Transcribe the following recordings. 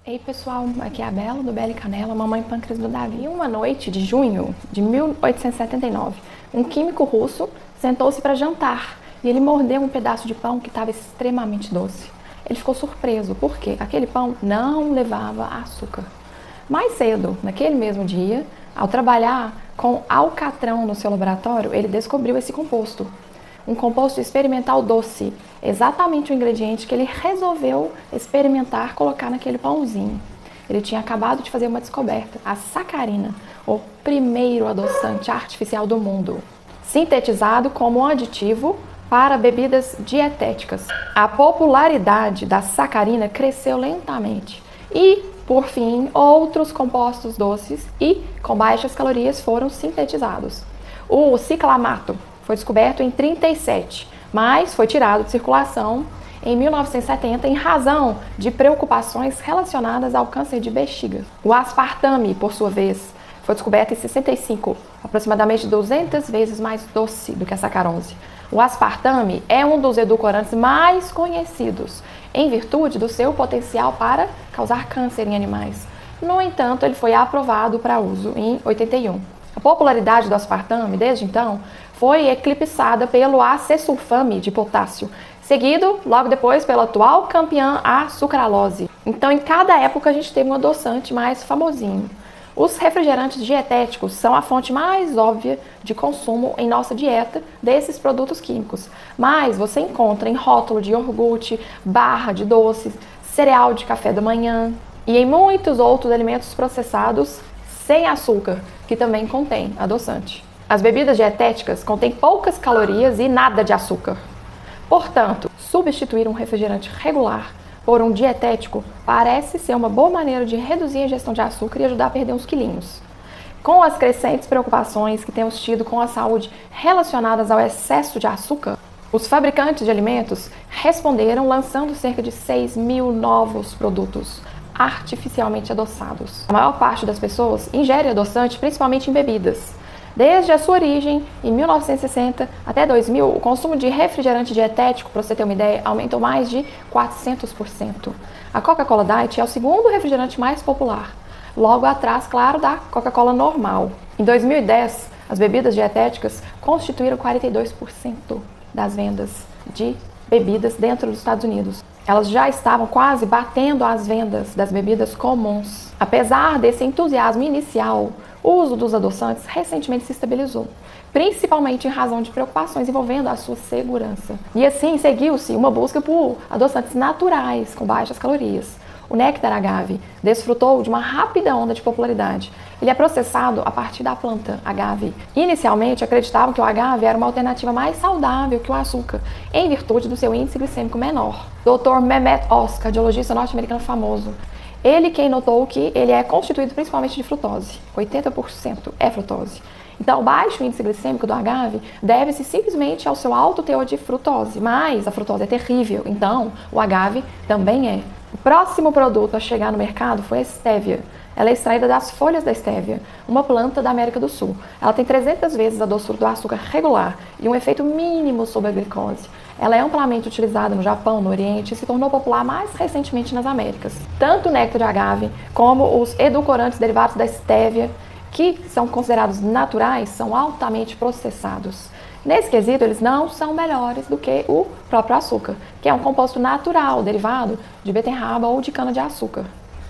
Ei pessoal, aqui é a Bela do Bela e Canela, mamãe pâncreas do Davi. Em uma noite de junho de 1879, um químico russo sentou-se para jantar e ele mordeu um pedaço de pão que estava extremamente doce. Ele ficou surpreso porque aquele pão não levava açúcar. Mais cedo, naquele mesmo dia, ao trabalhar com alcatrão no seu laboratório, ele descobriu esse composto. Um composto experimental doce, exatamente o ingrediente que ele resolveu experimentar colocar naquele pãozinho. Ele tinha acabado de fazer uma descoberta, a sacarina, o primeiro adoçante artificial do mundo, sintetizado como um aditivo para bebidas dietéticas. A popularidade da sacarina cresceu lentamente e, por fim, outros compostos doces e com baixas calorias foram sintetizados. O ciclamato foi descoberto em 1937, mas foi tirado de circulação em 1970 em razão de preocupações relacionadas ao câncer de bexiga. O aspartame, por sua vez, foi descoberto em 65, aproximadamente 200 vezes mais doce do que a sacarose. O aspartame é um dos edulcorantes mais conhecidos, em virtude do seu potencial para causar câncer em animais. No entanto, ele foi aprovado para uso em 81. A popularidade do aspartame, desde então, foi eclipsada pelo acesulfame de potássio, seguido logo depois pela atual campeã, a sucralose. Então, em cada época, a gente teve um adoçante mais famosinho. Os refrigerantes dietéticos são a fonte mais óbvia de consumo em nossa dieta desses produtos químicos, mas você encontra em rótulo de iogurte, barra de doces, cereal de café da manhã e em muitos outros alimentos processados sem açúcar, que também contém adoçante. As bebidas dietéticas contêm poucas calorias e nada de açúcar. Portanto, substituir um refrigerante regular por um dietético parece ser uma boa maneira de reduzir a ingestão de açúcar e ajudar a perder uns quilinhos. Com as crescentes preocupações que temos tido com a saúde relacionadas ao excesso de açúcar, os fabricantes de alimentos responderam lançando cerca de 6.000 novos produtos artificialmente adoçados. A maior parte das pessoas ingere adoçante principalmente em bebidas. Desde a sua origem, em 1960 até 2000, o consumo de refrigerante dietético, para você ter uma ideia, aumentou mais de 400%. A Coca-Cola Diet é o segundo refrigerante mais popular, logo atrás, claro, da Coca-Cola normal. Em 2010, as bebidas dietéticas constituíram 42% das vendas de bebidas dentro dos Estados Unidos. Elas já estavam quase batendo as vendas das bebidas comuns. Apesar desse entusiasmo inicial, o uso dos adoçantes recentemente se estabilizou, principalmente em razão de preocupações envolvendo a sua segurança. E assim seguiu-se uma busca por adoçantes naturais, com baixas calorias. O néctar agave desfrutou de uma rápida onda de popularidade. Ele é processado a partir da planta agave. Inicialmente, acreditavam que o agave era uma alternativa mais saudável que o açúcar, em virtude do seu índice glicêmico menor. Dr. Mehmet Oz, cardiologista norte-americano famoso, ele quem notou que ele é constituído principalmente de frutose. 80% é frutose. Então, o baixo índice glicêmico do agave deve-se simplesmente ao seu alto teor de frutose, mas a frutose é terrível, então o agave também é. O próximo produto a chegar no mercado foi a estévia. Ela é extraída das folhas da estévia, uma planta da América do Sul. Ela tem 300 vezes a doçura do açúcar regular e um efeito mínimo sobre a glicose. Ela é amplamente utilizada no Japão, no Oriente e se tornou popular mais recentemente nas Américas. Tanto o néctar de agave como os edulcorantes derivados da estévia, que são considerados naturais, são altamente processados. Nesse quesito, eles não são melhores do que o próprio açúcar, que é um composto natural derivado de beterraba ou de cana-de-açúcar.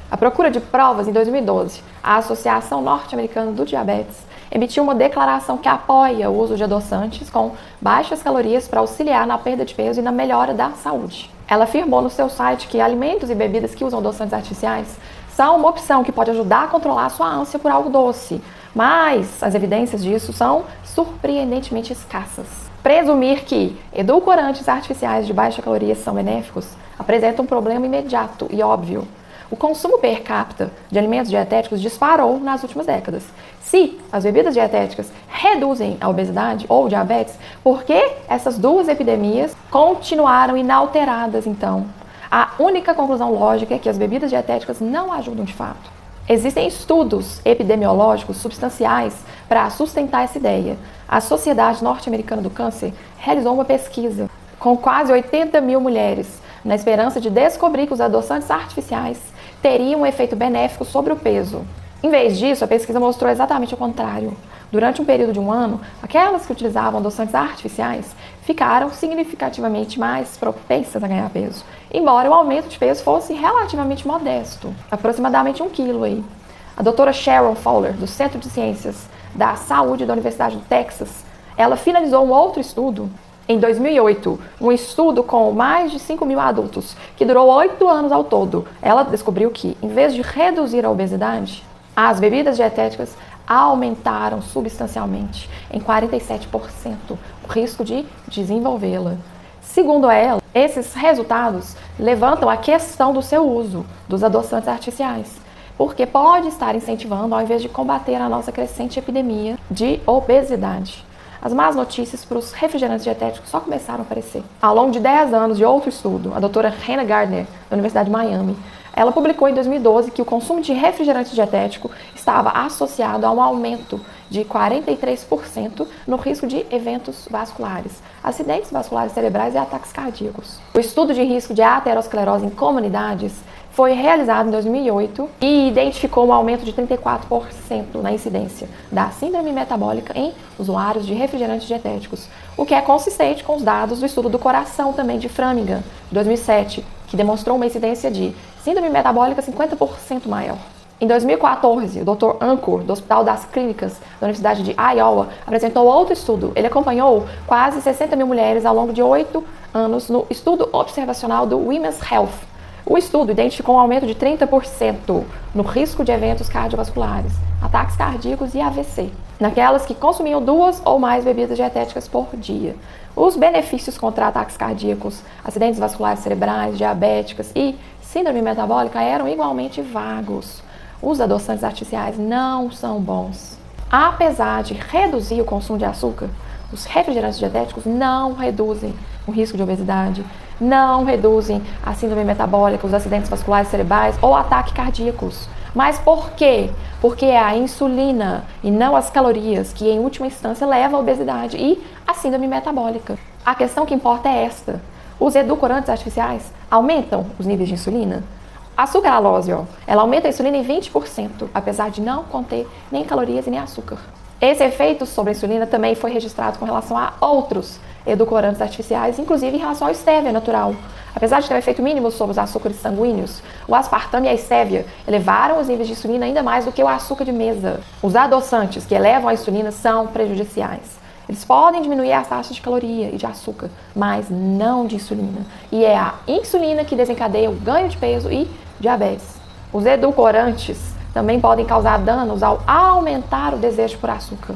A procura de provas, em 2012, a Associação Norte-Americana do Diabetes emitiu uma declaração que apoia o uso de adoçantes com baixas calorias para auxiliar na perda de peso e na melhora da saúde. Ela afirmou no seu site que alimentos e bebidas que usam adoçantes artificiais são uma opção que pode ajudar a controlar a sua ânsia por algo doce, mas as evidências disso são surpreendentemente escassas. Presumir que edulcorantes artificiais de baixa caloria são benéficos apresenta um problema imediato e óbvio. O consumo per capita de alimentos dietéticos disparou nas últimas décadas. Se as bebidas dietéticas reduzem a obesidade ou diabetes, por que essas duas epidemias continuaram inalteradas então? A única conclusão lógica é que as bebidas dietéticas não ajudam de fato. Existem estudos epidemiológicos substanciais para sustentar essa ideia. A Sociedade Norte-Americana do Câncer realizou uma pesquisa com quase 80.000 mulheres, na esperança de descobrir que os adoçantes artificiais teria um efeito benéfico sobre o peso. Em vez disso, a pesquisa mostrou exatamente o contrário. Durante um período de um ano, aquelas que utilizavam adoçantes artificiais ficaram significativamente mais propensas a ganhar peso, embora o aumento de peso fosse relativamente modesto, aproximadamente 1 quilo aí. A doutora Sharon Fowler, do Centro de Ciências da Saúde da Universidade do Texas, ela finalizou um outro estudo em 2008, um estudo com mais de 5.000 adultos, que durou 8 anos ao todo. Ela descobriu que, em vez de reduzir a obesidade, as bebidas dietéticas aumentaram substancialmente, em 47%, o risco de desenvolvê-la. Segundo ela, esses resultados levantam a questão do seu uso dos adoçantes artificiais, porque pode estar incentivando ao invés de combater a nossa crescente epidemia de obesidade. As más notícias para os refrigerantes dietéticos só começaram a aparecer. Ao longo de 10 anos de outro estudo, a doutora Hannah Gardner, da Universidade de Miami, ela publicou em 2012 que o consumo de refrigerante dietético estava associado a um aumento de 43% no risco de eventos vasculares, acidentes vasculares cerebrais e ataques cardíacos. O estudo de risco de aterosclerose em comunidades foi realizado em 2008 e identificou um aumento de 34% na incidência da síndrome metabólica em usuários de refrigerantes dietéticos, o que é consistente com os dados do estudo do coração também de Framingham, de 2007, que demonstrou uma incidência de síndrome metabólica 50% maior. Em 2014, o Dr. Ankur, do Hospital das Clínicas da Universidade de Iowa, apresentou outro estudo. Ele acompanhou quase 60.000 mulheres ao longo de 8 anos no estudo observacional do Women's Health. O estudo identificou um aumento de 30% no risco de eventos cardiovasculares, ataques cardíacos e AVC, naquelas que consumiam 2 ou mais bebidas dietéticas por dia. Os benefícios contra ataques cardíacos, acidentes vasculares cerebrais, diabéticas e síndrome metabólica eram igualmente vagos. Os adoçantes artificiais não são bons. Apesar de reduzir o consumo de açúcar, os refrigerantes dietéticos não reduzem o risco de obesidade, não reduzem a síndrome metabólica, os acidentes vasculares cerebrais ou ataques cardíacos. Mas por quê? Porque é a insulina e não as calorias que, em última instância, levam à obesidade e à síndrome metabólica. A questão que importa é esta: os edulcorantes artificiais aumentam os níveis de insulina? A sucralose, ela aumenta a insulina em 20%, apesar de não conter nem calorias e nem açúcar. Esse efeito sobre a insulina também foi registrado com relação a outros edulcorantes artificiais, inclusive em relação ao stevia natural. Apesar de ter um efeito mínimo sobre os açúcares sanguíneos, o aspartame e a stevia elevaram os níveis de insulina ainda mais do que o açúcar de mesa. Os adoçantes que elevam a insulina são prejudiciais. Eles podem diminuir as taxas de caloria e de açúcar, mas não de insulina. E é a insulina que desencadeia o ganho de peso e diabetes. Os edulcorantes também podem causar danos ao aumentar o desejo por açúcar.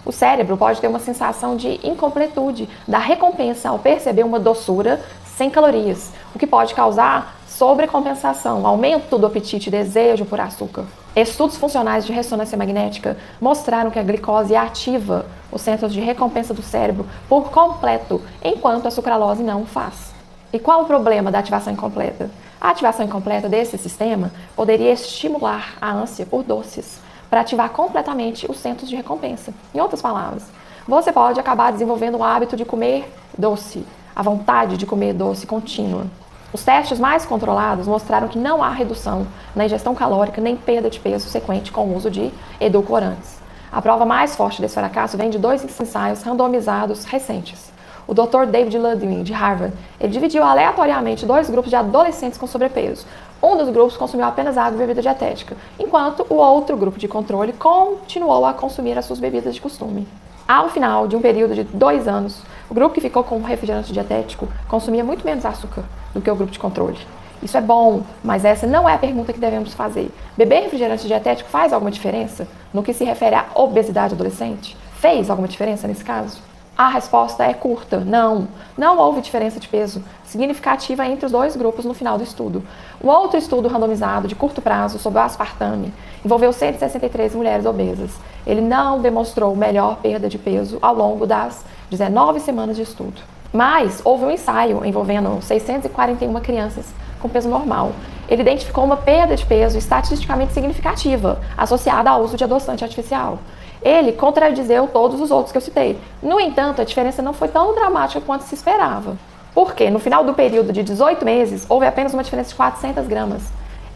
O cérebro pode ter uma sensação de incompletude da recompensa ao perceber uma doçura sem calorias, o que pode causar sobrecompensação, aumento do apetite e desejo por açúcar. Estudos funcionais de ressonância magnética mostraram que a glicose ativa os centros de recompensa do cérebro por completo, enquanto a sucralose não o faz. E qual o problema da ativação incompleta? A ativação incompleta desse sistema poderia estimular a ânsia por doces, para ativar completamente os centros de recompensa. Em outras palavras, você pode acabar desenvolvendo o hábito de comer doce, a vontade de comer doce contínua. Os testes mais controlados mostraram que não há redução na ingestão calórica nem perda de peso sequente com o uso de edulcorantes. A prova mais forte desse fracasso vem de 2 ensaios randomizados recentes. O Dr. David Ludwig, de Harvard, ele dividiu aleatoriamente 2 grupos de adolescentes com sobrepeso. Um dos grupos consumiu apenas água e bebida dietética, enquanto o outro grupo de controle continuou a consumir as suas bebidas de costume. Ao final de um período de 2 anos, o grupo que ficou com o refrigerante dietético consumia muito menos açúcar do que o grupo de controle. Isso é bom, mas essa não é a pergunta que devemos fazer. Beber refrigerante dietético faz alguma diferença no que se refere à obesidade adolescente? Fez alguma diferença nesse caso? A resposta é curta, não. Não houve diferença de peso significativa entre os 2 grupos no final do estudo. Um outro estudo randomizado de curto prazo sobre o aspartame envolveu 163 mulheres obesas. Ele não demonstrou melhor perda de peso ao longo das 19 semanas de estudo. Mas houve um ensaio envolvendo 641 crianças com peso normal. Ele identificou uma perda de peso estatisticamente significativa associada ao uso de adoçante artificial. Ele contradizeu todos os outros que eu citei. No entanto, a diferença não foi tão dramática quanto se esperava. Porque no final do período de 18 meses, houve apenas uma diferença de 400 gramas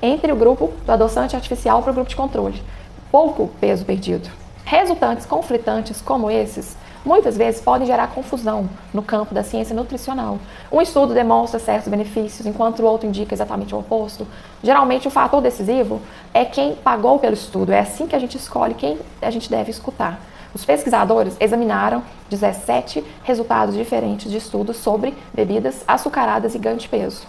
entre o grupo do adoçante artificial para o grupo de controle. Pouco peso perdido. Resultantes conflitantes como esses muitas vezes podem gerar confusão no campo da ciência nutricional. Um estudo demonstra certos benefícios, enquanto o outro indica exatamente o oposto. Geralmente o fator decisivo é quem pagou pelo estudo, é assim que a gente escolhe quem a gente deve escutar. Os pesquisadores examinaram 17 resultados diferentes de estudos sobre bebidas açucaradas e ganho de peso.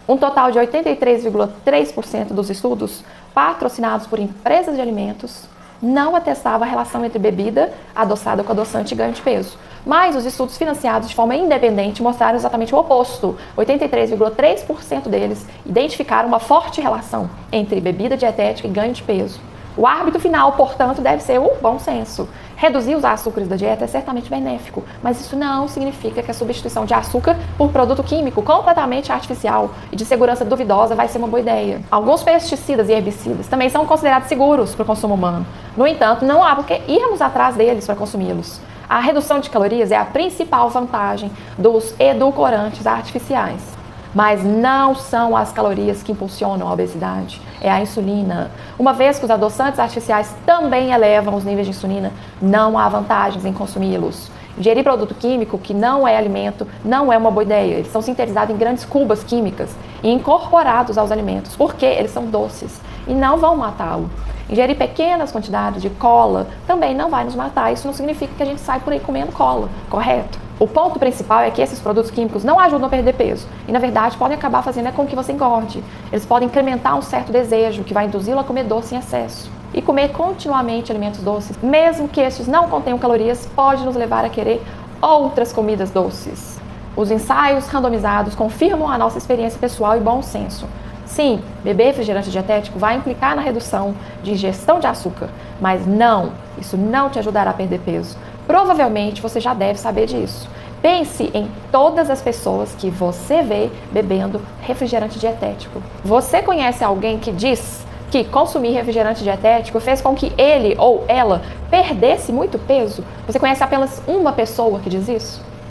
Um total de 83,3% dos estudos patrocinados por empresas de alimentos não atestava a relação entre bebida adoçada com adoçante e ganho de peso. Mas os estudos financiados de forma independente mostraram exatamente o oposto. 83,3% deles identificaram uma forte relação entre bebida dietética e ganho de peso. O árbitro final, portanto, deve ser o bom senso. Reduzir os açúcares da dieta é certamente benéfico, mas isso não significa que a substituição de açúcar por produto químico completamente artificial e de segurança duvidosa vai ser uma boa ideia. Alguns pesticidas e herbicidas também são considerados seguros para o consumo humano. No entanto, não há por que irmos atrás deles para consumi-los. A redução de calorias é a principal vantagem dos edulcorantes artificiais. Mas não são as calorias que impulsionam a obesidade, é a insulina. Uma vez que os adoçantes artificiais também elevam os níveis de insulina, não há vantagens em consumi-los. Ingerir produto químico que não é alimento não é uma boa ideia. Eles são sintetizados em grandes cubas químicas e incorporados aos alimentos, porque eles são doces e não vão matá-lo. Ingerir pequenas quantidades de cola também não vai nos matar. Isso não significa que a gente sai por aí comendo cola, correto? O ponto principal é que esses produtos químicos não ajudam a perder peso e, na verdade, podem acabar fazendo com que você engorde. Eles podem incrementar um certo desejo que vai induzi-lo a comer doce em excesso. E comer continuamente alimentos doces, mesmo que estes não contenham calorias, pode nos levar a querer outras comidas doces. Os ensaios randomizados confirmam a nossa experiência pessoal e bom senso. Sim, beber refrigerante dietético vai implicar na redução de ingestão de açúcar, mas não, isso não te ajudará a perder peso. Provavelmente você já deve saber disso. Pense em todas as pessoas que você vê bebendo refrigerante dietético. Você conhece alguém que diz que consumir refrigerante dietético fez com que ele ou ela perdesse muito peso? Você conhece apenas uma pessoa que diz isso?